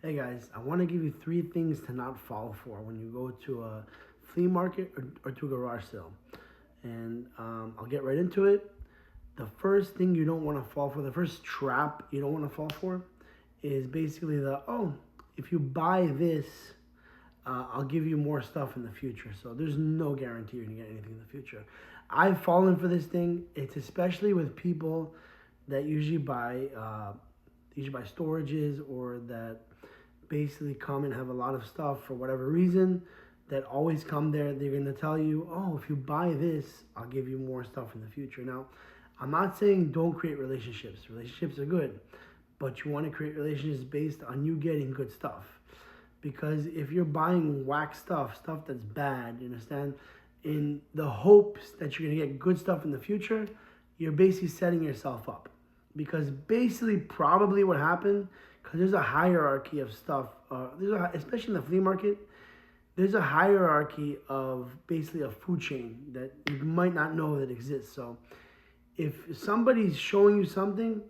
Hey guys, I want to give you 3 things to not fall for when you go to a flea market or to a garage sale. And I'll get right into it. The first thing you don't want to fall for, the first trap you don't want to fall for, is basically if you buy this, I'll give you more stuff in the future. So there's no guarantee you're gonna get anything in the future. I've fallen for this thing. It's especially with people that usually buy storages or that basically come and have a lot of stuff for whatever reason that always come there. They're going to tell you, oh, if you buy this, I'll give you more stuff in the future. Now, I'm not saying don't create relationships. Relationships are good, but you want to create relationships based on you getting good stuff. Because if you're buying whack stuff that's bad, you understand, in the hopes that you're going to get good stuff in the future, you're basically setting yourself up. Because basically, probably what happened, because there's a hierarchy of stuff, especially in the flea market, there's a hierarchy of basically a food chain that you might not know that exists. So if somebody's showing you something,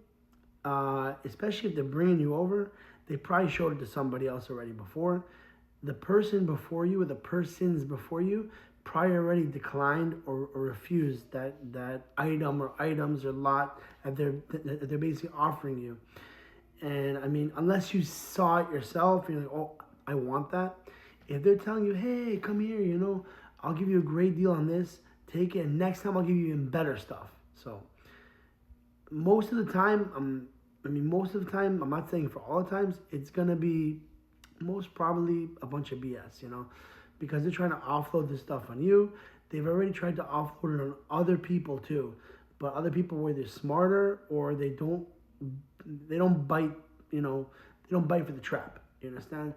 especially if they're bringing you over, they probably showed it to somebody else already before. The person before you or the persons before you probably already declined or refused that item or items or lot that they're basically offering you. And I mean, unless you saw it yourself, you're like, oh, I want that. If they're telling you, hey, come here, I'll give you a great deal on this, take it, and next time I'll give you even better stuff. So most of the time, I'm not saying for all the times, it's gonna be most probably a bunch of BS, because they're trying to offload this stuff on you. They've already tried to offload it on other people too, but other people were either smarter or they don't bite, they don't bite for the trap. You understand?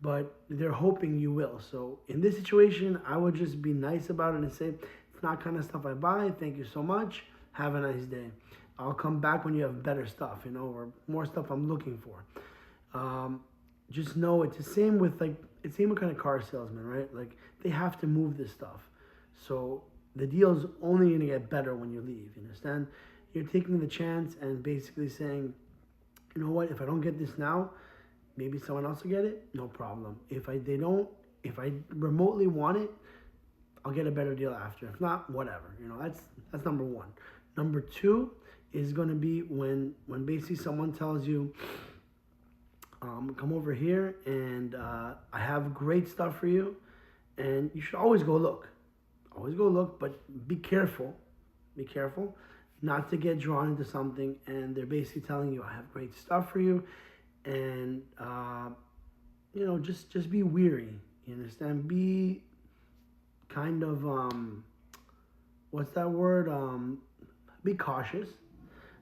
But they're hoping you will. So in this situation, I would just be nice about it and say, it's not kind of stuff I buy. Thank you so much. Have a nice day. I'll come back when you have better stuff, or more stuff I'm looking for. Just know it's the same with kind of car salesman, right? Like they have to move this stuff. So the deal's only gonna get better when you leave. You understand? You're taking the chance and basically saying, you know what? If I don't get this now, maybe someone else will get it. No problem. If I remotely want it, I'll get a better deal after. If not, whatever. That's number one. Number two is going to be when basically someone tells you, come over here and I have great stuff for you, and you should always go look. Always go look, but be careful. Be careful not to get drawn into something and they're basically telling you, I have great stuff for you, and just be weary. You understand? Be kind of what's that word? Be cautious,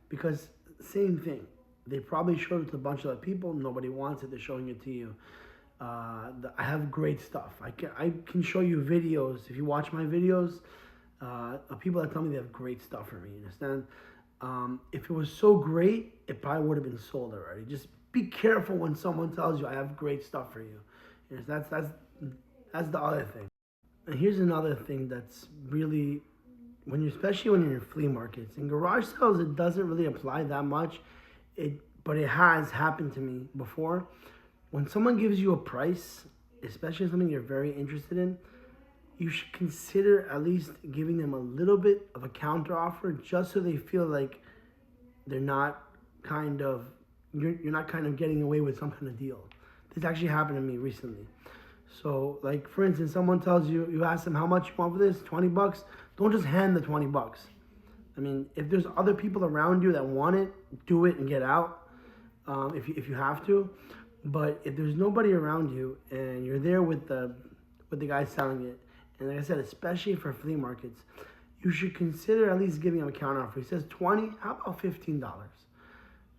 because same thing. They probably showed it to a bunch of other people. Nobody wants it. They're showing it to you. I have great stuff. I can show you videos. If you watch my videos, of people that tell me they have great stuff for me. You understand? If it was so great, it probably would have been sold already. Just be careful when someone tells you I have great stuff for you. That's the other thing. And here's another thing that's really especially when you're in flea markets. In garage sales, it doesn't really apply that much. But it has happened to me before. When someone gives you a price, especially something you're very interested in, you should consider at least giving them a little bit of a counter offer, just so they feel like they're not you're not kind of getting away with some kind of deal. This actually happened to me recently. So, like, for instance, someone tells you, you ask them how much you want for this, $20. Don't just hand the $20. I mean, if there's other people around you that want it, do it and get out, if you have to. But if there's nobody around you and you're there with the guy selling it, and like I said, especially for flea markets, you should consider at least giving him a counter offer. He says 20, how about $15?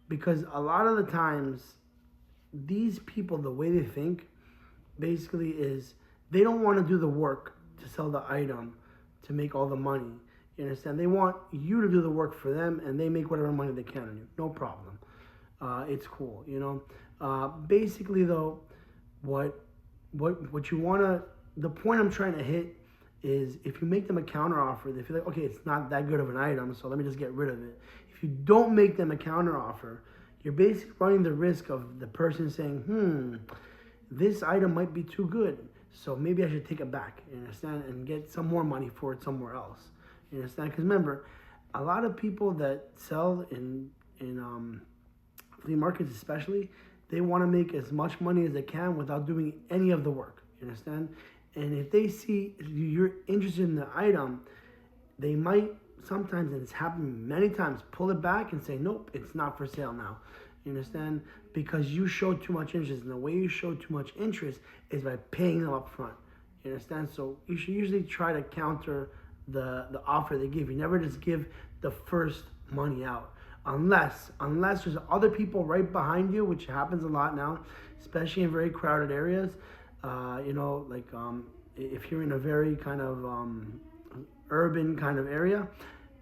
Because a lot of the times, these people, the way they think, basically is they don't want to do the work to sell the item to make all the money. You understand? They want you to do the work for them, and they make whatever money they can on you. No problem. It's cool, basically, though, what you want to, the point I'm trying to hit is, if you make them a counter offer, they feel like, okay, it's not that good of an item, so let me just get rid of it. If you don't make them a counter offer, you're basically running the risk of the person saying, this item might be too good, so maybe I should take it back, you understand, and get some more money for it somewhere else. You understand? Because remember, a lot of people that sell in flea markets especially, they want to make as much money as they can without doing any of the work. You understand? And if they see you're interested in the item, they might sometimes, and it's happened many times, pull it back and say, nope, it's not for sale now. You understand? Because you show too much interest. And the way you show too much interest is by paying them up front. You understand? So you should usually try to counter the offer they give. You never just give the first money out. Unless there's other people right behind you, which happens a lot now, especially in very crowded areas. If you're in a very kind of urban kind of area,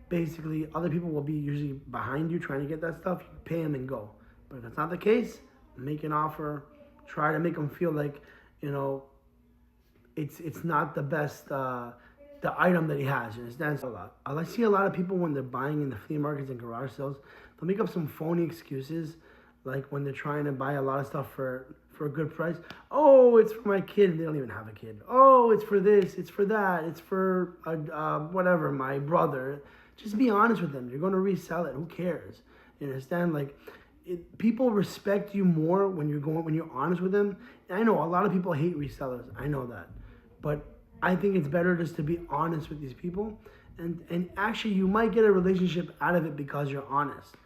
basically other people will be usually behind you trying to get that stuff. You pay them and go. But if it's not the case, make an offer. Try to make them feel like, it's not the best the item that he has. You understand? A lot. I see a lot of people when they're buying in the flea markets and garage sales, they'll make up some phony excuses, like when they're trying to buy a lot of stuff for a good price. Oh, it's for my kid. They don't even have a kid. Oh, it's for this. It's for that. It's for whatever, my brother. Just be honest with them. You're going to resell it. Who cares? You understand? People respect you more when you're honest with them. And I know a lot of people hate resellers. I know that, but I think it's better just to be honest with these people, and actually you might get a relationship out of it because you're honest.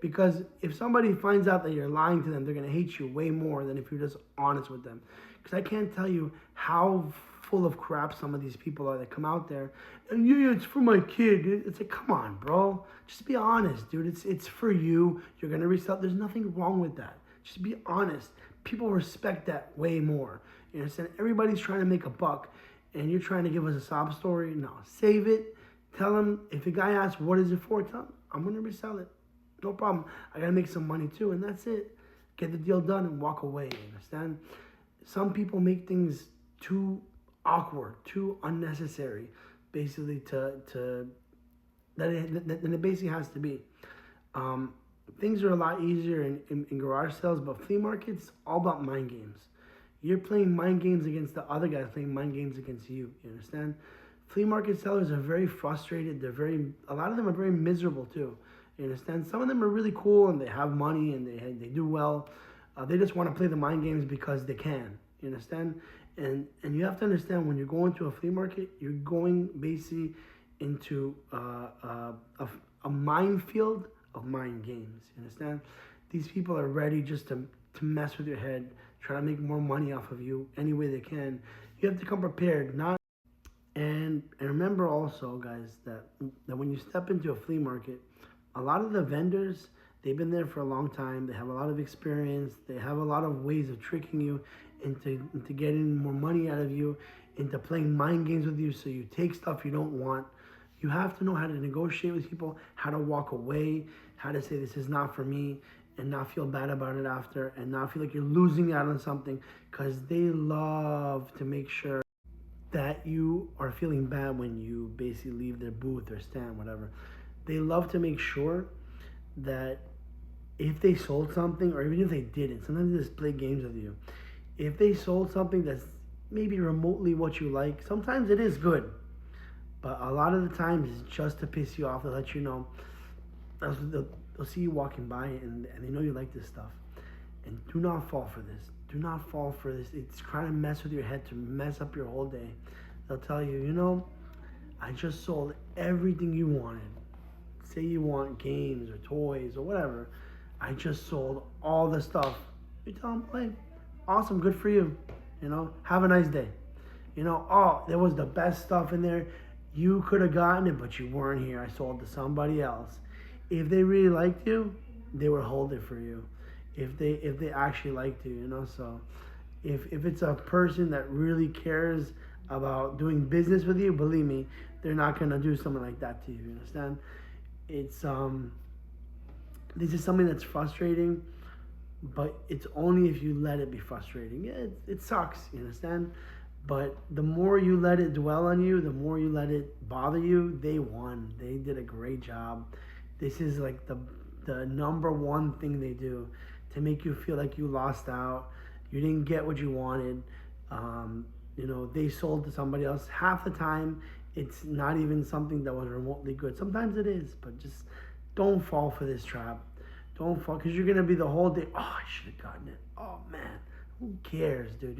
Because if somebody finds out that you're lying to them, they're gonna hate you way more than if you're just honest with them. Because I can't tell you how full of crap some of these people are that come out there and yeah, it's for my kid. It's like, come on, bro, just be honest, dude. It's for you. You're gonna resell. There's nothing wrong with that. Just be honest. People respect that way more. You understand? Everybody's trying to make a buck, and you're trying to give us a sob story. No, save it. Tell them, if a guy asks what is it for, tell him I'm gonna resell it. No problem. I gotta make some money too, and that's it. Get the deal done and walk away. You understand? Some people make things too awkward, too unnecessary, basically than it basically has to be. Things are a lot easier in garage sales, but flea markets, all about mind games. You're playing mind games against the other guys playing mind games against you. You understand? Flea market sellers are very frustrated. A lot of them are very miserable too. You understand? Some of them are really cool and they have money and they do well. They just want to play the mind games because they can. You understand? And you have to understand, when you're going to a flea market, you're going basically into a minefield of mind games. You understand? These people are ready just to mess with your head, try to make more money off of you any way they can. You have to come prepared, not. And remember also, guys, that when you step into a flea market, a lot of the vendors, they've been there for a long time. They have a lot of experience. They have a lot of ways of tricking you into getting more money out of you, into playing mind games with you, so you take stuff you don't want. You have to know how to negotiate with people, how to walk away, how to say this is not for me, and not feel bad about it after, and not feel like you're losing out on something, because they love to make sure that you are feeling bad when you basically leave their booth or stand, whatever. They love to make sure that if they sold something, or even if they didn't, sometimes they just play games with you. If they sold something that's maybe remotely what you like, sometimes it is good. But a lot of the times it's just to piss you off, to let you know. They'll see you walking by and they know you like this stuff. And do not fall for this. Do not fall for this. It's trying to mess with your head, to mess up your whole day. They'll tell you, I just sold everything you wanted. Say you want games or toys or whatever. I just sold all the stuff. You tell them, hey, awesome, good for you. Have a nice day. Oh, there was the best stuff in there. You could have gotten it, but you weren't here. I sold to somebody else. If they really liked you, they would hold it for you. If they actually liked you, so if it's a person that really cares about doing business with you, believe me, they're not gonna do something like that to you. You understand? It's this is something that's frustrating, but it's only if you let it be frustrating. Yeah, it sucks. You understand? But the more you let it dwell on you, the more you let it bother you, they won. They did a great job. This is like the the number one thing they do to make you feel like you lost out, you didn't get what you wanted. Um, they sold to somebody else. Half the time, it's not even something that was remotely good. Sometimes it is, but just don't fall for this trap. Don't fall, because you're gonna be the whole day. Oh, I should have gotten it. Oh man, who cares, dude?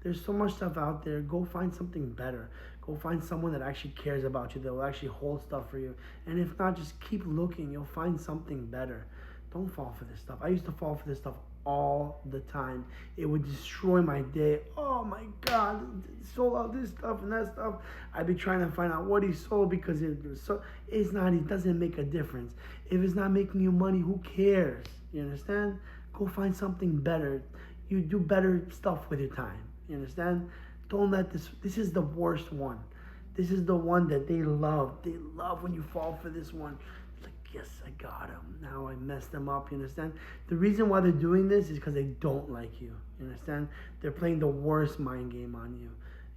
There's so much stuff out there. Go find something better. Go find someone that actually cares about you, that will actually hold stuff for you. And if not, just keep looking. You'll find something better. Don't fall for this stuff. I used to fall for this stuff all the time. It would destroy my day. Oh my God, he sold out this stuff and that stuff. I'd be trying to find out what he sold, because it doesn't make a difference. If it's not making you money, who cares? You understand? Go find something better. You do better stuff with your time. You understand? Don't let this is the worst one. This is the one that they love. They love when you fall for this one. It's like, yes, I got him. Now I messed them up. You understand? The reason why they're doing this is because they don't like you. You understand? They're playing the worst mind game on you.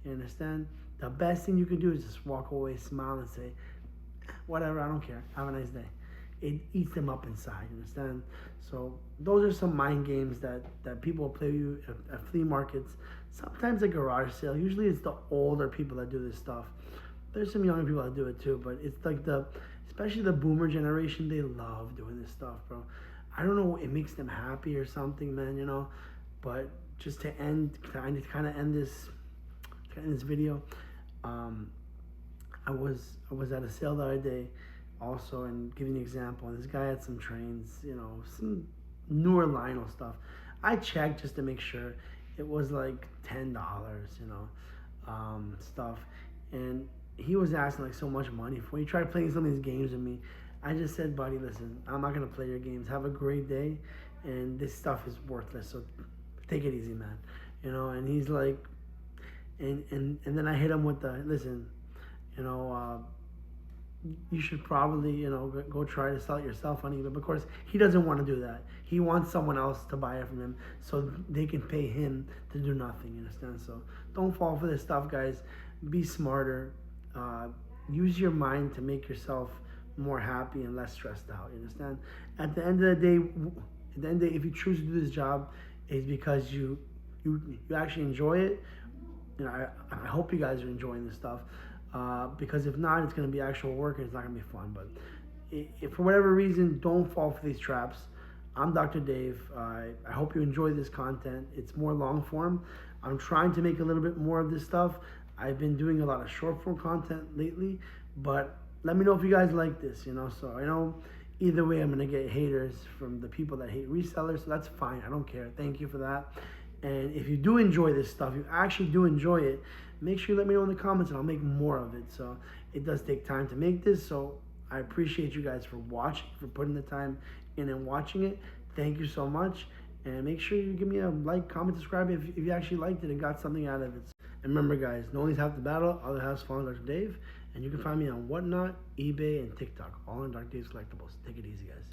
You understand? The best thing you can do is just walk away, smile, and say, whatever, I don't care. Have a nice day. It eats them up inside, you understand? So those are some mind games that people play you at flea markets. Sometimes at garage sale. Usually it's the older people that do this stuff. There's some younger people that do it too, but it's like especially the boomer generation, they love doing this stuff, bro. I don't know, it makes them happy or something, man, but just to end this video, I was at a sale the other day also, and giving an example, and this guy had some trains, some newer Lionel stuff. I checked just to make sure. It was like $10, stuff, and he was asking like so much money for. He tried playing some of these games with me. I just said, buddy, listen, I'm not gonna play your games. Have a great day, and this stuff is worthless. So take it easy, man. And he's like, and then I hit him with the, listen, you should probably, go try to sell it yourself on eBay. But of course, he doesn't want to do that. He wants someone else to buy it from him so they can pay him to do nothing, you understand? So don't fall for this stuff, guys. Be smarter. Use your mind to make yourself more happy and less stressed out, you understand? At the end of the day, if you choose to do this job, it's because you actually enjoy it. I hope you guys are enjoying this stuff. Because if not, it's going to be actual work and it's not going to be fun. But if for whatever reason, don't fall for these traps. I'm Dr. Dave. I hope you enjoy this content. It's more long form. I'm trying to make a little bit more of this stuff. I've been doing a lot of short form content lately, but let me know if you guys like this, So I know either way I'm going to get haters from the people that hate resellers, so that's fine. I don't care. Thank you for that. And if you do enjoy this stuff, you actually do enjoy it, make sure you let me know in the comments and I'll make more of it. So it does take time to make this, so I appreciate you guys for watching, for putting the time in and watching it. Thank you so much. And make sure you give me a like, comment, subscribe if you actually liked it and got something out of it. And remember, guys, no one's half the battle, other half's following Dr. Dave. And you can find me on Whatnot, eBay, and TikTok, all on Dr. Dave's Collectibles. Take it easy, guys.